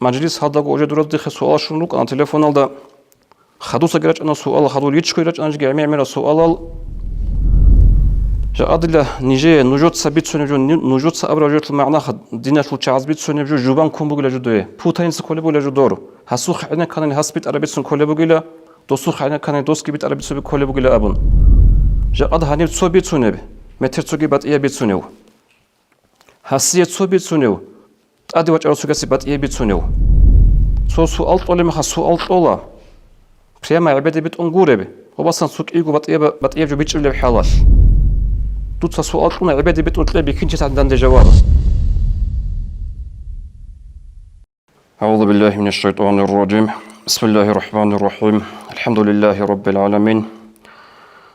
مجلس هذا وجه درد دخل سؤال شنوك أنا تلفون هذا خدوس أجرج أنا سؤال خدول يتشكو يرج أنا جميع عمل سؤال جاء أدلة نيجي نوجد سبيت سنجو نوجد سأبرجت المعنى خد دينا شو تعزبيت سنجو جوبان كم بقول جدوه بوتين سكول بقول جدورو هسوخ عنا كان هسبيت عربيت سن كل بقول دوسوخ عنا كان دوس كبيت عربيت سن كل بقول أبون جاء أد هنيب سبيت سنبه متر سوقي بات إيه بيت سنو هسيت سبيت سنو أدي وجه رسول كسبات إيه بيت سنو سؤال طول ما سؤال طولا بريما عبادة بيت أنقورة هو بس سوق إيجو بات إيه جو بيتش اللي بحالش دوت سؤال طول عبادة بيت أنت لبي كنت عندنا جواب أعوذ بالله من الشيطان الرجيم بسم الله الرحمن الرحيم الحمد لله رب العالمين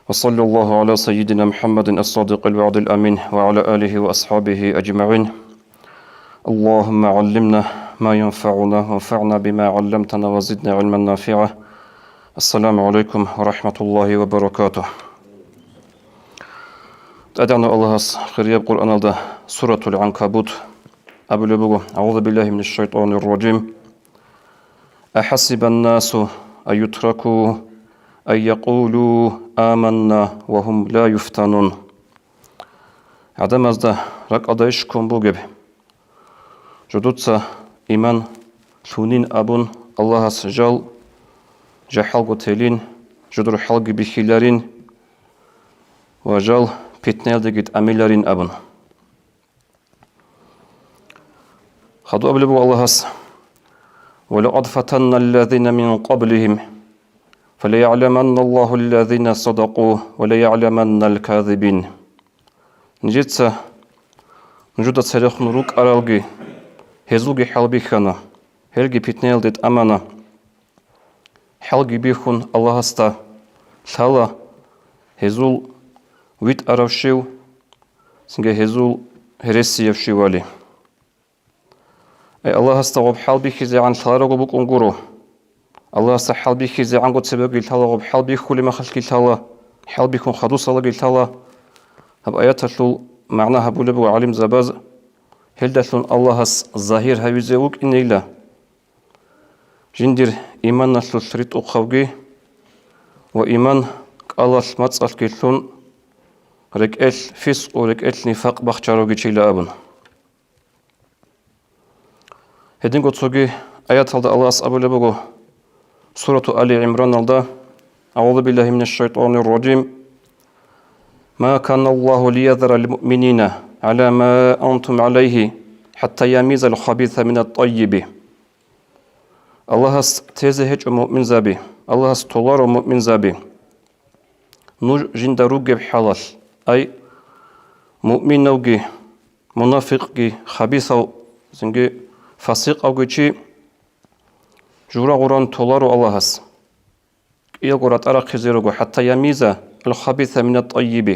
وصلى الله على سيدنا محمد الصادق الوعد الأمين وعلى آله وأصحابه أجمعين اللهم علمنا ما ينفعنا وانفعنا بما علمتنا وزدنا علما نافعا السلام عليكم ورحمة الله وبركاته أدعنا الله خير القرآن هذا سورة العنكبوت أبلغ أعوذ بالله من الشيطان الرجيم أحسب الناس أن يتركوا أن يقولوا آمنا وهم لا يفتنون عدم أزده رك أدايشكم بوجب جدودسا إيمان ثونين أبون الله سجال جحال قتلين جدر حلق بخيلارين وجال بيتنيل دقيت أميلارين أبون خدوا أبلغوا الله ولقد فتنا الذين من قبلهم فليعلمن الله الذين صدقوا وليعلمن الكاذبين نجدسا نجد سرخ نروك أرالجي هزوجي حلبي خنا هلجي بيتنيل ديت أمانة حلقي بيخون الله استا ثلا هزول ويت أروشيو سنجي هزول هرسي يفشيوالي أي الله استا غب حلبي خزي عن ثلا رغبوك انقرو الله استا حلبي خزي عن قد سبقي ثلا غب حلبي خولي ما خلقي ثلا حلبي خون خدوس لغي ثلا هب آيات تلو معناها بولبو علم زباز هلدثون الله الظاهر هاويزيوك إنيلا جندر إيمان نسل سريت أخوغي وإيمان الله متصل كيلون ركئل فسق وركئل نفاق بخشاروغي تشيلا أبن هدين قد سوغي آيات الله أبو لبغو سورة آل عمران أعوذ بالله من الشيطان الرجيم ما كان الله ليذر المؤمنين على ما أنتم عليه حتى يميز الخبيث من الطيب الله تزهج مؤمن زبي الله استولار مؤمن زبي نور جندروج بحلال أي مؤمن نوجي منافق جي خبيث أو زنجي فاسق أو جي جورا قران تولار الله هس يقرأ ترى خزيرو حتى يميز الخبيث من الطيب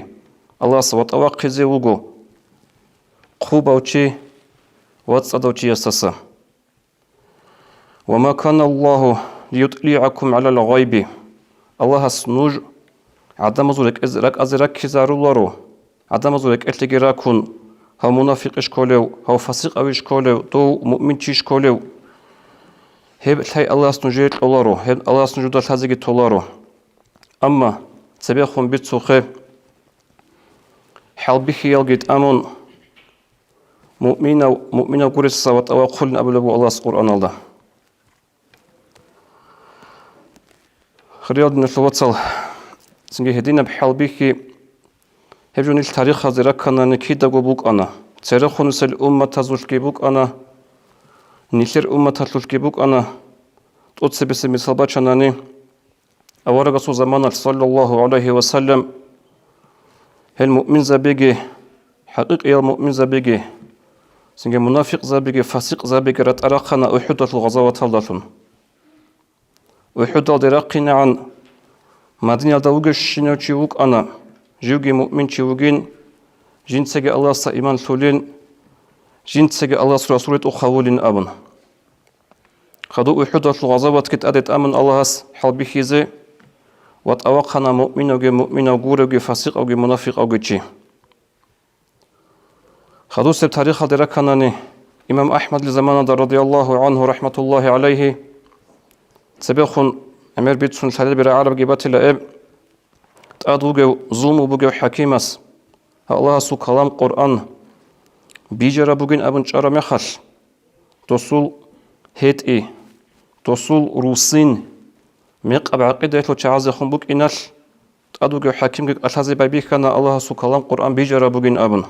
الله سبحانه وتعالى خوباوچي واتسادوچي يسسا وما كان الله ليطلعكم على الغيب الله سنوج عدم زورك ازرك كزارولارو عدم زورك التجراكون ها منافق اشكولو ها فاسق او اشكولو تو مؤمن اشكولو هب ثاي الله سنوجيت اولارو هب الله سنوجد تازيغي تولارو اما تبيخون بيتسوخه حلبي خيالجيت امون مؤمنة قريش صوت أو قلنا أبلغ الله القرآن الله خريج من الوصل سنجي هدينا بحلبيك هبجون التاريخ هذا كنا نكيد جبوك أنا تاريخ نسل أمة تزوج جبوك أنا نسير أمة تزوج جبوك أنا تقص باسم صباح أناني أورق صو زمان صلى الله عليه وسلم المؤمن زبيجي حقيقي المؤمن زبيجي سنجي منافق زبيجي فاسق زبيجي رتأرقنا أحد الغزوات هالدفن أحد الدراقنا عن مدينة دوغش شنو تشوك أنا جوجي مؤمن تشوكين جنسك الله سإيمان ثولين جنسك الله رسولة أخوالين أبن خدو أحد الغزوات كت أدت أمن الله حلبي خيزي وتأوقنا مؤمن أو غور فاسق أو منافق أو جي خدو سب تاريخ الدراكناني إمام أحمد لزمان رضي الله عنه رحمة الله عليه تبخن أمير بيتسون شلال برا عرب جبات لأب تأدوغو ظلم بوغو حكيمس الله سو كلام قرآن بيجرى بوغين أبن شارة مخل تصول هيت تصول روسين ميق عقيدة لو تعازي خنبوك إنال تأدوغو حكيم أشازي بابيك كان الله سو كلام قرآن بيجرى بوغين أبن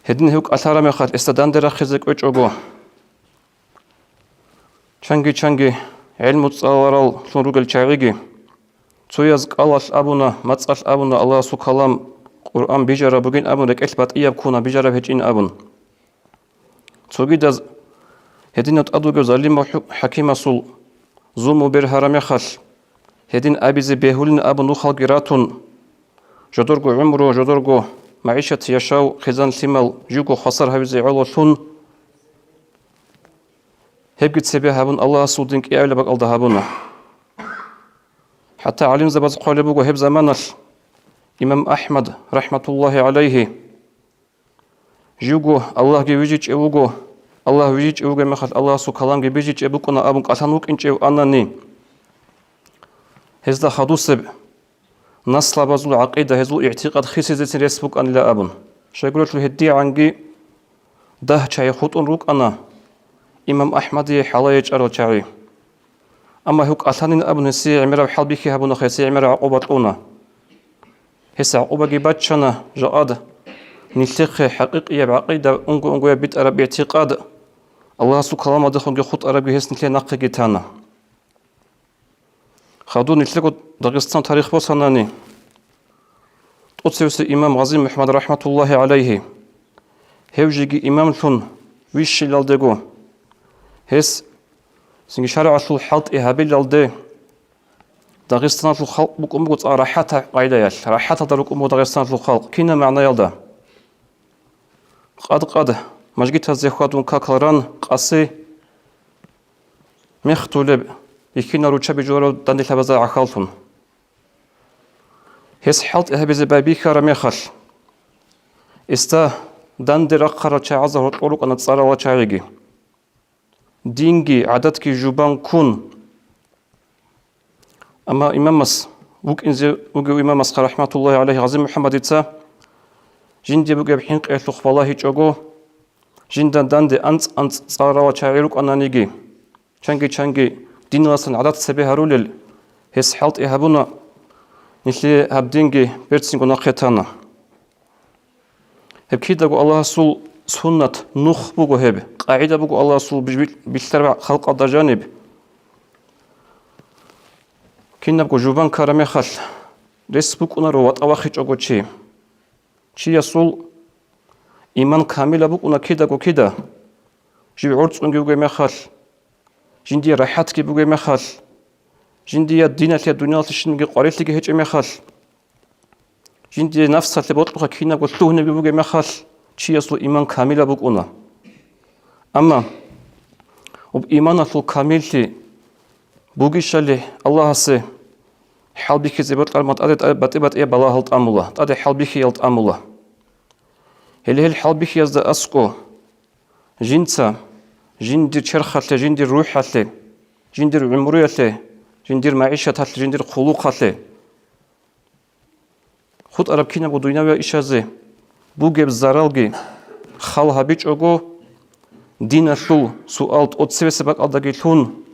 هدين هوك أثار مخل استدان درا خزك أجوغو چانگی علم تصورال شنروگل چاغیگی تویز قالش ابونا متصل ابونا الله سو کلام قرآن بیجاره بگین ابون رک البات ایاب کونا بیجاره هیچین ابون توگی دز هدینت ادوگو ظالم حکیم سول زوم بر حرام خش هدین ابیز بهولن ابون خلقراتون جدرگو عمرو جدرگو معيشة يشاو خزان سيمال جوجو خسر هبزي علوشون هبقت سبيه هبون الله سودينك إعلى بق الله هبونه حتى علم زبز قالبوغو هب زمانش إمام أحمد رحمة الله عليه جوجو الله جيجيج أوغو الله ويجيج أوغو مخل الله سو كلام جيجيج أبوكنا أبون قسانوك إنجو أناني هزدا خدوسب نصلا بزول عقيدة هزول اعتقاد خيسيزة رسبوك أن لا أبون شايقولت له هدي عنجي ده شاي خطون روك أنا إمام أحمد حلايج أرو شاي أما هوك أثانين أبن هسي عمرا بحلبيكي هبونا خيسي عمرا عقوبتونا هسي عقوبة جباتشنا جاد نلتقي حقيقية بعقيدة أنجو يبيت أرب اعتقاد الله سو كلام دخل خط أربي هس نتلي نقي جتانا خدو نتلقوا داغستان تاريخ بوساناني تقصيوس إمام غازي محمد رحمة الله عليه هوجي إمام شون ويش لالدغو هس سنجي شارع شو حالت إهابيل لالده داغستان شو خلق بك أمغوت راحتا قايدة يال راحتا داروك أمغو داغستان شو خلق كينا معنى يالده قاد مجيت هزي خواتون كاكلران قاسي مختولب يكينا روچا بجورو داندي لبزا عخالفون هس حالت إهابيز بابيكا رميخل استا داندي رقرا چا عزا روك أنا تصارا وچايجي دينجي عددك جوبان كون أما إمامس وك إنزي وقو إمامس رحمة الله عليه غازي محمد إتسا جندي بقى بحين قيت لخف الله جوغو جندان داندي أنت صارا وچايروك أنا نيجي چانگي دين لاسن عدد سبيه رولل هس حالت إهابونا نتلي هبدينجي برتسنگو ناقيتانا هب كيداغو الله سول سنة نوح بوغو هب قاعدة بوغو الله سول بيشترع خلق الدجانب كينا بوغو جوبان كارمي خل رس بوغونا رو وطاوخي جوغو چي يسول إيمان كاملة بوغونا كيداغو كيدا جيب عرض بوغو مخل جندي راحتك بوغو مخل جندي الدين الدنيا تشنجي قريتك هيج مخل جندي نفس لبطلق كينا بوغو بوغو مخل چی اصل ایمان کامل بکنه اما اب ایمان اصل کامل تی بوگیشلی الله سه حال بیکی زبط کرد بات ای بالا هلت امولا تاد حال بیکی هلت امولا هل حال بیکی از اسکو جنسا جندر چرخاله جندر روحاله جندر عمریاله جندر معیشته جندر خلوقاله خود عرب کینا بود دنیا و ایشازه بوجب زرالجي خال هبيج أجو دينا شو سؤال أتصيب سبق أدقيتون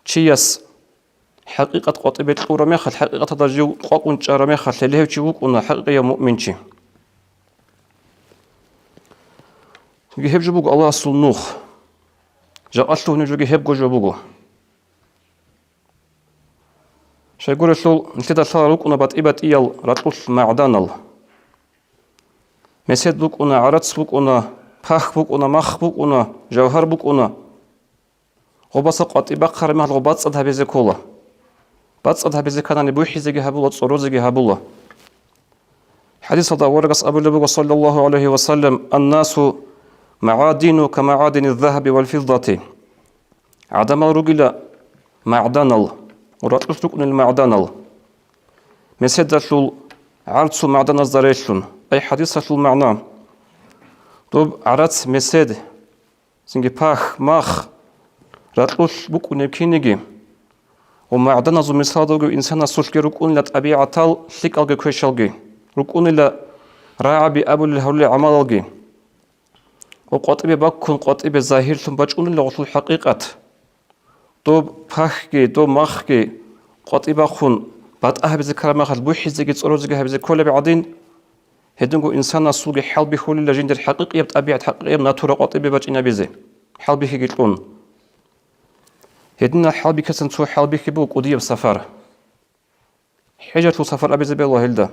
شيء حقيقة قطبة الأورا خل حقيقة تدرجو قاقون شرا خل اللي هو شيء وكنا حقيقة مؤمن شيء يهب جبوق الله سلنوخ جاء أصله نجوج يهب جبوقه شيء يقول شو نتدا صاروك ونا بات إيال راتوس معدنال مسد بوك أنا عرض بوك أنا فخ بوك أنا مخ بوك أنا جوهر بوك أنا غباس قطيبة خرمه الغباس أدها بزكولا بس أدها بزكاني بوحي زجي هبولا تصور زجي هبولا حديث هذا ورقص أبو لبوك صلى الله عليه وسلم الناس معادن كمعادن الذهب والفضة عدم الرجل معدنال وراتلسك المعدنال مسد شو عرض معدن الزريشون أي حديث شو المعنى طب عرات مسد سنجي باخ ماخ راتلوش بوك ونبكينيجي ومعدنا زو مسادوغو إنسانا سوشكي ركون لطبيعة تال شيك ألغي كويشالغي ركون لا راعبي أبو الهولي عمالغي وقطبي باكون قطبي ظاهر ثم بجون لغة الحقيقة طب باخكي طب ماخكي قطبي خون بعد أهبز كلام خل بوحزي تصروزي هبز كل بعدين هدنغو إنسانا سوغي حال بخول لجند الحقيقية بطبيعة حقيقية ناتورا قطبي بجينا بيزي حال بخي قلتون هدنا حال بكسن سو حال بخي بو قدية بسفر حاجة سفر أبي زبي الله هلدا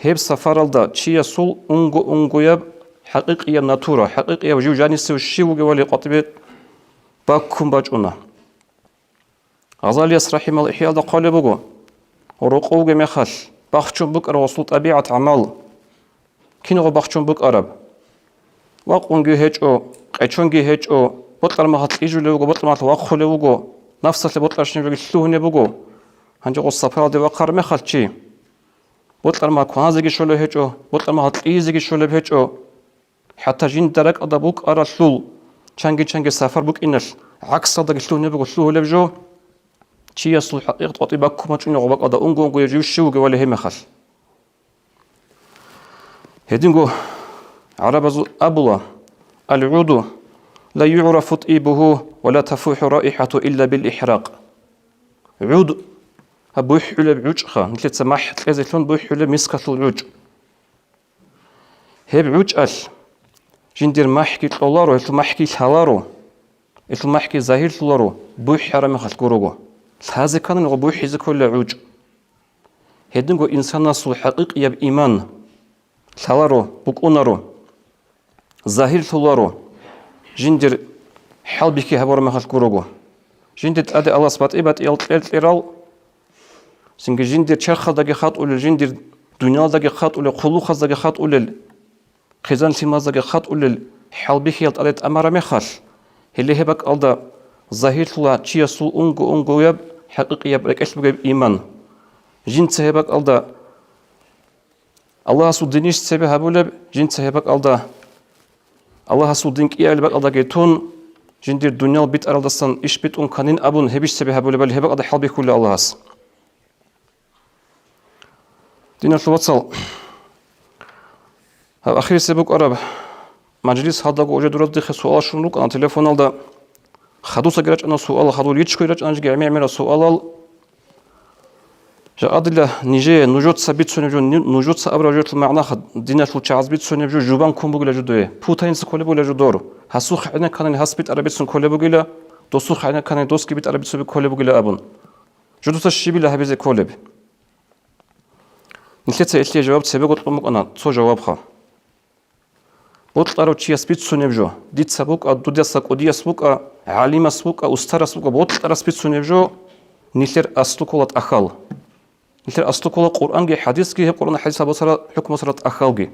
هيب سفر الدا تشيا سول أنغو يب حقيقية ناتورا حقيقية وجو جاني سو الشيوغي ولي قطبي باكم باجونا غزالي يسرحي مال إحيال دا قالي بغو ورقوغي مخال باخچون بك رسول طبيعة عمل كينغو باخچون بك عرب واقونغي هيجو قچونغي هيجو بطلر ما هات ايجو لوغو بطلر ما واخو لوغو نفس اللي بطلر شنو شلوهني بغو هنجو الصفا دي وقر مخالچي بطلر ما كوازغي شلو هيجو بطلر ما هات ايزغي شلو هيجو حتى جين درك ادبوك ارسول چانگي سفر بك انش عكس صدق شلوهني بغو شلوه لبجو چی اصل حقیقت قطعی باکو مچونی غباق آدا اونگو یجوشی وگه ولی هم خال هدینگو عرب از أبلا العود لا يعرف طيبه ولا تفوح رائحته إلا بالإحراق عود هبوح ولا بعوج خا مثل تسمح تلازلون بوح ولا مسكت العوج هب عوج أل جندير محكي طلارو إلتو محكي حلارو إلتو محكي زاهر طلارو بوح حرام خال كوروغو هذا كان نغبوح حيز كل عوج هدنغو إنسان نصل حقيقي بإيمان ثلارو بقونارو ظاهر ثلارو جندر حال بكي هبور مخال كوروغو جندر أدي الله سبات إبات إيرال سنگ جندر چرخل داگي خاط أولي جندر دنيا داگي خاط أولي قلوخ داگي خاط أولي خزان سيماز داگي خاط أولي حال بكي يلت أمارا مخال هلي هبك ألدا ظاهر ثلا چيا سول أونغو يب حقيقي برك أشبه إيمان جن سهبك الله الله سود دينش سبب هبولب جن سهبك الله سود دينك إيه لبك الله جيتون جن دير دنيا بيت أرادستان إيش بيت كانين أبون هبيش سبب هبولب اللي هبك الله حال بكل الله هس دين الوصل هذا آخر سبب عرب مجلس هذا جو أجد رد سؤال شنوك أنا تلفون الله خدوسا جرج أنا سؤال خدول يتشكو جرج أنا جميع من السؤال جاء أدلة نيجي نوجد سبيت سنجو نوجد سأبرجت المعنى دينا شو تعز بيت سنجو جوبان كم بقول جدوه بوتين سكولة بقول جدور هسوخ عنا كان هسبيت عربيت سن كولة بقول دوسوخ عنا كان دوس كبيت عربيت سن كولة بقول أبون جدوس الشيء بلا هبيز كولة نسيت إتلي جواب سبب قلت لهم أنا صو جواب خا قلت أروح شيء سبيت سنجو ديت سبوك أدودي سك أدي سبوك عالم سبوك أستر سبوك بقولت أرى سبيت سنجو نيثر أصل كولات أخال نيثر أصل كول القرآن جي حديث جي القرآن حديث بصرة حكم بصرة أخال جي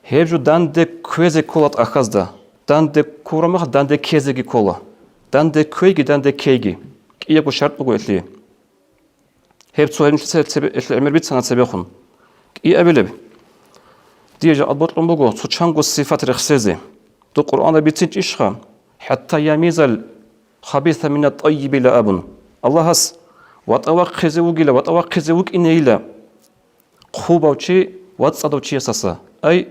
هيجو داند كويز كولات أخاز ده داند كورمخ داند كيز جي كولا داند كويجي داند كيجي كي يكو شرط بقول لي هيب سؤال نسيت العمر بيت سنة سبيخون كي أبلب ديجا أضبط لهم سوتشانغو الصفات رخصيزي دو القرآن بيتنج إشخا حتى يميز الخبيث من الطيب لا أبن الله هس واتوقع وجيلا واتوقع وك إنيلا خوبا وشي واتصدوا شيء أساسا أي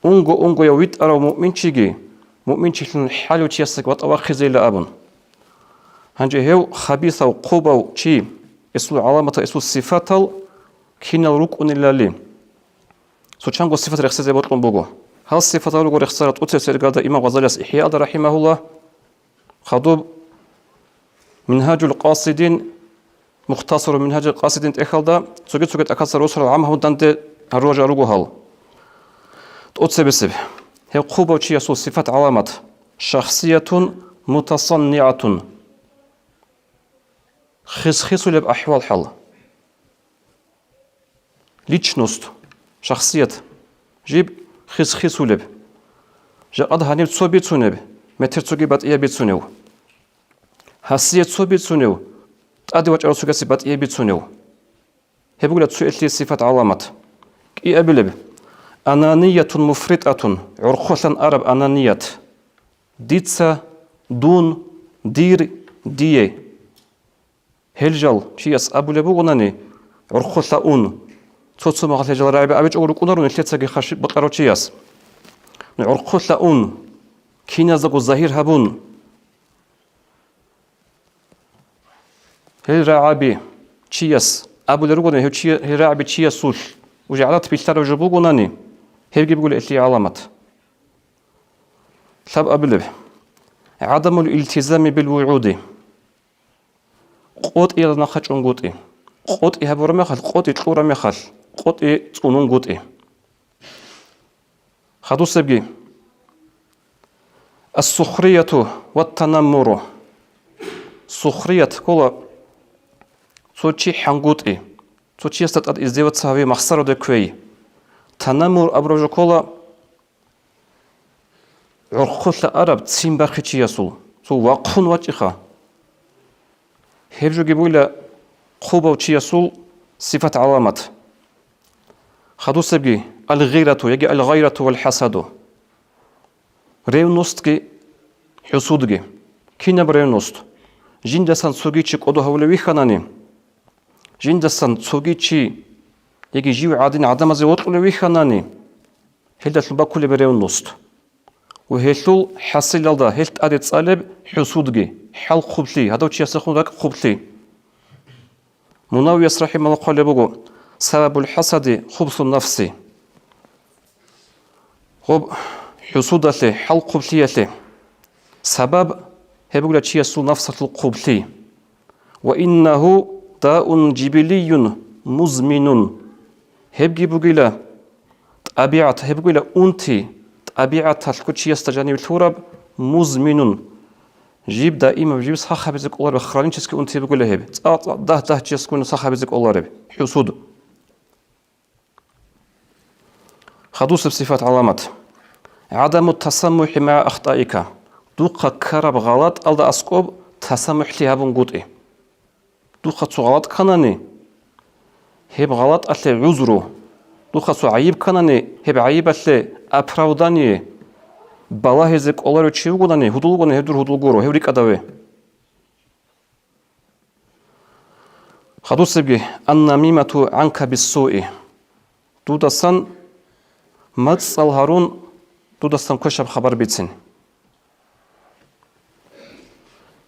أونغو يويت أرى مؤمن شيء حال وشي أساسا واتوقع لا أبن هنجي هو خبيث وقوبا وشي اسمه علامة اسمه الصفات كنا ركن اللالي سوتشانغو صفات رخصة بطلون بوغو هل الصفات ركن رخصة أتسير قادة إمام غزالي إحياء رحمه الله خضوب منهاج القاصدين مختصر منهاج القاصدين تأخلدا سوجت أكثر وصل العام هو دانت الرجع رجو هال تأتسبسب هي قوة وشيء صفات علامات شخصية متصنعة خص لب أحوال حل ليتشنوست شخصية جيب خص لب جاء أضها نبت صوبيت سنب متر صوبيت إيه بيت سنو حسية صوبيت سنو تأدي وجه رسوك إيه بيت سنو هي بقولت سؤال لي صفات علامات إيه أبلب أنانية مفرطة عرخوثا أرب أنانية ديتسا دون دير ديه هلجل شياس أبو لبوغناني عرخوثا أون توتسو مغال هجل رعب أبيج أورو كونارون التيتساقي خاشي بقرو شياس عرخوثا أون كينا زغو الظهير هبون هل رعبي شياس أبو لبوغناني هل رعبي شياس سول وجعلت بيشتر وجبوغناني هل بيقول إتلي علامات ثاب أبلب عدم الالتزام بالوعود قوت إلى نخش أنقوتي قوت إهبور مخل قوت إتلور مخل قوت إتونون قوتي خدو سبجي السخرية والتنمر سخرية كولا سوتشي حنقوتي سوتشي استطعت إزديوت سهوي مخسر دكوي تنمر أبرج كولا عرخوث العرب تسين باخيتشي يسول سو واقفون واتخا هبجو جيبولا خوبا وتشي يسول صفة علامات خدو سبجي الغيرة يجي الغيرة والحسد ريو نوستكي حسودجي كينا بريو نوست جندسان سوغيتشي قدو هولوي خاناني جندسان سوغيتشي يجي جيو عادين عدم زيوتلوي خاناني هلدا تلبا كل بريو نوست وهيلو حاصل الله هيلت أدي تصالب حسودجي حل خبلي هذا وشي يسخون ذاك خبلي مناوي يسرحي من القول بقول سبب الحسد خبث النفس خب حسود له حل خبلي له سبب هي بقول شيء يسول نفس الخبلي وإنه داء جبلي مزمن هبجي بقول طبيعة هبقول أنتي طبيعة الكوتشي يستجاني بالثورب مزمن جيب دائما بجيب صخة بزك الله بخرانين تسكي أنتي بقول له هب ده تسكون صخة بزك الله رب حسود خدوس بصفات علامات عدم التسمح مع أخطائك دوقة كرب غلط ألدا أسكوب تسمح لها بنقوطي دوقة غلط كناني هب غلط أتلي عذره دوخاسو عيب كاناني هب عيب أتلي أبراوداني بالله زك أولارو تشيوغوناني هدولغوني هدور هدولغورو هوريك أدوي خدو سبجي النميمة عنك بالسوء دودسان متصل هارون دودسان كشب خبر بيتسن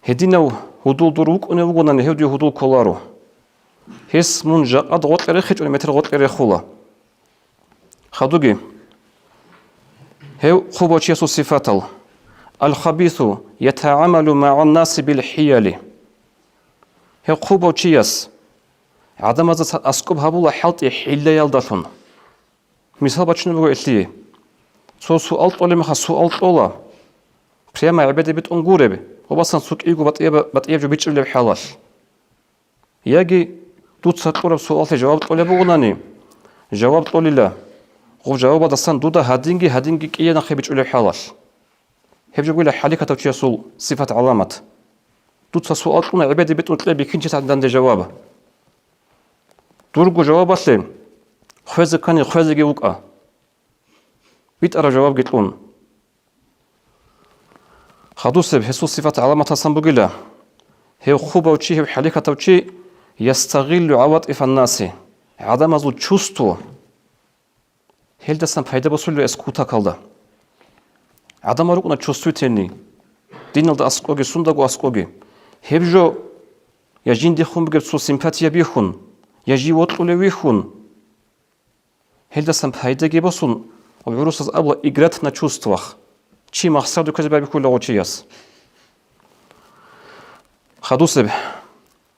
هدينو هدول دروك ونوغوناني هدو هدول كولارو هس منجا أضغط لريخيج ونمتر غط لريخولا خدوجي هو خوبوش يسو صفاتل الخبيث يتعامل مع الناس بالحيل هو خوبوش يس عدم أسكوب هبولا حالتي حيلة يلدفن مثال بچنو بگو إتليه سؤال طولي مخا سؤال طولا بريما عبادة بيت أنقوري بي وبسان سوك إيقو بطيب جو بيتشب لي بحالال ياجي دوت سطورة بسؤال جواب طولي بغناني جواب طولي لا غو جواب دستان دودا هادينجي كيه نخي بيتشولي حالال هبجو بقول حاليك توتشي يسول صفة علامات دوت سؤال طولنا عبادة بيت أنقوري بيكينشي تعدان دي جوابه دورغو جواب أسلم خوزي كاني خوزي جيوكا بيت أرى جواب جيتلون خدوسب هسو صفة علامات الصنبوغيلا هي خوبة وشي هي حاليك توتشي يستغل عواطف الناس عدم ازو چوستو هل دستان пайда بسولو اسكوتا كالدا عدم اروقنا چوستو تيني دينالدا اسكوغي سونداغو اسكوغي هبجو يا جيندي خون بگب سو سимпатия بيخون يا جيوطلو ويخون هل دستان пайда гебосун обрус аз абла играть на чувствах чи мақсаду казба бикуло чияс خدوسب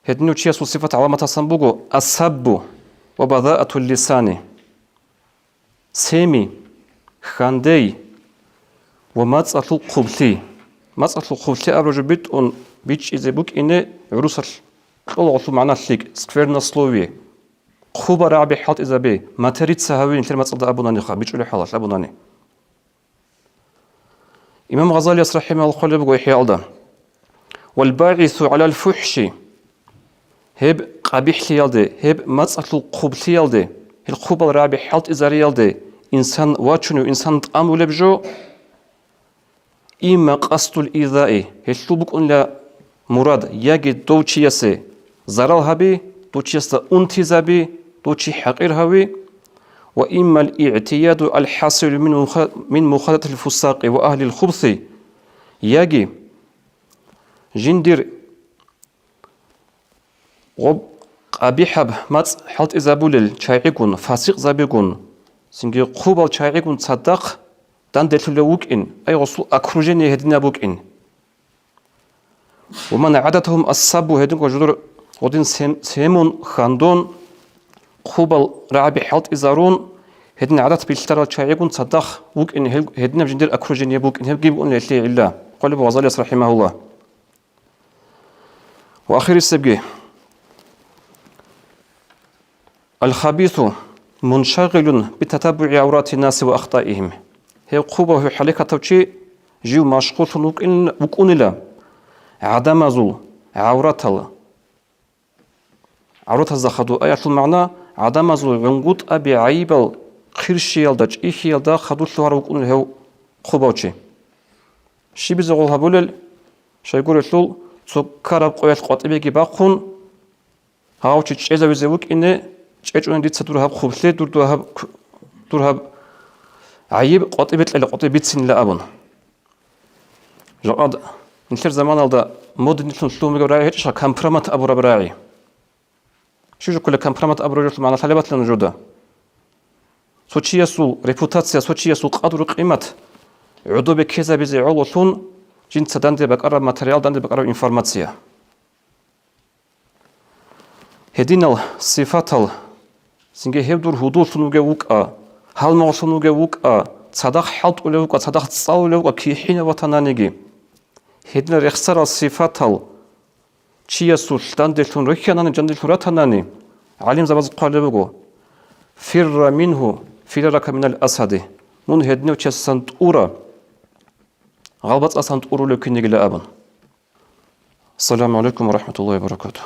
هدنو چياس صفة علامة صنبوغو السب وبذاءة اللسان سيمي خاندي ومتصل القبلي متصل القبلي أبرج بيت أن بيتش إذا بوك إنه عروسر طلعوا معنا سليك سكفيرنا سلوية خوبا رعبي حالت إذا بي ما تريد سهوين تر متصل أبوناني خا بيتش أولي حالات أبوناني إمام غزالي رحمه الله قال بقول إحياء الله والباعث على الفحش هب قبيح ليالدي هب متصل القبل ليالدي القبل رابي حالت إزاري يالدي إنسان واتشنو إنسان تأم ولا بجو إما قصد الإيذاء هشلوبك أن لا مراد يجي دوتشي يسي زرال هبي دوتشي يسا انتزابي دوتشي حقير هبي وإما الاعتياد الحاصل من مخالطة الفساق وأهل الخبث يجي جندر غب قبيحب مات حلت إزابول شايعكون فاسق زابيكون سنجي قوبال شايعكون تصدق دان دلتلوك إن أي رسول أكروجيني هدنا بوك إن ومن عادتهم الصب هدن وجدر ودين سيمون خاندون قوبال رعبي حلت إزارون هدن عادت بيشترى شايعكون تصدق وك إن هدنا بجندر أكروجيني بوك إن هبجيب أن ليتلي إلا قال أبو غزالي رحمه الله. وآخر السبقي الخبيث منشغل بتتبع عورات الناس وأخطائهم هي قوبة في حالك توشي جيو مشغول وكون لا عدم زو عورات الزخدو آيات المعنى عدم زو عنقود أبي عيب خيرشي يلدج إيخي يلدا خدو الثوار وكون له قوبة وشي شي بزغول هبولل شايقول الثول تسكرب قوية قطبيكي باقون هاوشي تشيزا وزيوك إنه تشجعون ديت سدورها بخبثة دورها عيب قطبت إلى قطبت سن لأبون جقاد نشر زمان هذا مود نشلون سلوم يقرأي هيك شا كمبرمت أبو ربراعي شو كل كمبرمت أبو رجل معنا طلبات لنجودة سوتشي يسول ريبوتاتسيا سوتشي يسول قدر قيمة عدو بكذا بزي علوشون جنس داندي بقرب ماتريال داندي بقرب إنفورماتسيا هدينا الصفات سنجي هبدور هدول سنوجا وكا هل ما سنوجا وكا صدق حلت ولا وكا صدق تصاو ولا وكا كي حين وطنانيجي هدينا رخصر الصفات شيء سلطان دلتون ركيانا جندل فراتناني علم زباز قالبو فر منه فرارك من الأسد من هدنا وشسنت أورا غلبت أسنت أورو لكن نجلا أبن. السلام عليكم ورحمة الله وبركاته.